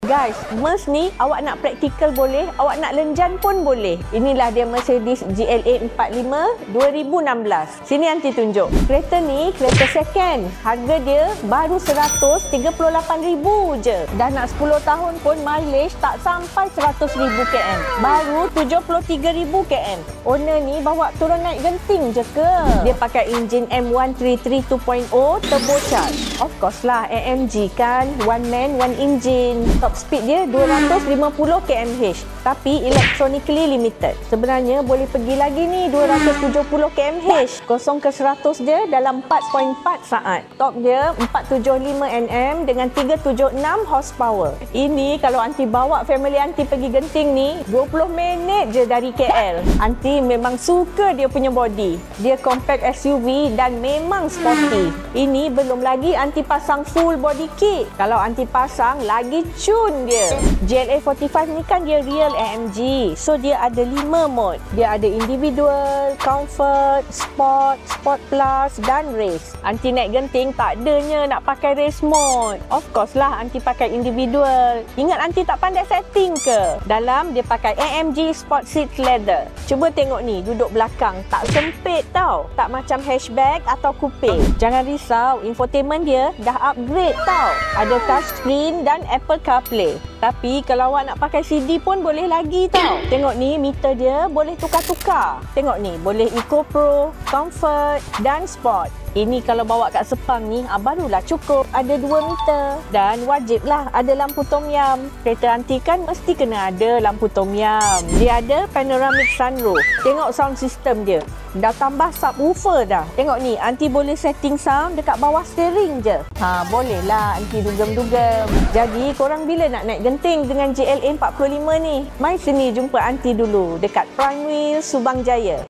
Guys, Merc ni awak nak praktikal boleh, awak nak lenjan pun boleh. Inilah dia Mercedes GLA 45 2016. Sini Aunty tunjuk. Kereta ni kereta second. Harga dia baru 138,000 je. Dah nak 10 tahun pun mileage tak sampai 100,000 km. Baru 73,000 km. Owner ni bawa turun naik genting je ke? Dia pakai enjin M133 2.0 turbocharged. Of course lah, AMG kan. One man, one engine. Top speed dia 250 km/h. Tapi electronically limited. Sebenarnya boleh pergi lagi ni 270 km/h. 0 ke 100 dia dalam 4.4 saat. Top dia 475 Nm dengan 376 horsepower. Ini kalau Aunty bawa family Aunty pergi Genting ni 20 minit je dari KL. Aunty memang suka dia punya body. Dia compact SUV dan memang sporty. Ini belum lagi Aunty pasang full body kit. Kalau Aunty pasang lagi cun dia. GLA 45 ni kan dia real AMG. So dia ada 5 mode. Dia ada individual, comfort, sport, sport plus dan race. Aunty naik Genting tak adanya nak pakai race mode. Of course lah Aunty pakai individual. Ingat Aunty tak pandai setting ke? Dalam dia pakai AMG Sport Seat Leather. Cuba tengok ni, duduk belakang tak sempit tau. Tak macam hatchback atau coupe. Jangan risau, infotainment dia dah upgrade tau. Ada touchscreen dan Apple CarPlay. Tapi kalau awak nak pakai CD pun boleh lagi tau. Tengok ni, meter dia boleh tukar-tukar. Tengok ni, boleh Eco Pro, Comfort dan Sport. Ini kalau bawa kat Sepang ni, barulah cukup ada 2 meter. Dan wajiblah ada lampu tom yum. Kereta Aunty kan mesti kena ada lampu tom yum. Dia ada panoramic sunroof. Tengok sound system dia. Dah tambah subwoofer dah. Tengok ni, Aunty boleh setting sound dekat bawah steering je. Bolehlah Aunty dugem-dugem. Jadi, korang bila nak naik Genting dengan GLA 45 ni? Mai sini jumpa Aunty dulu dekat Prime Wheel Subang Jaya.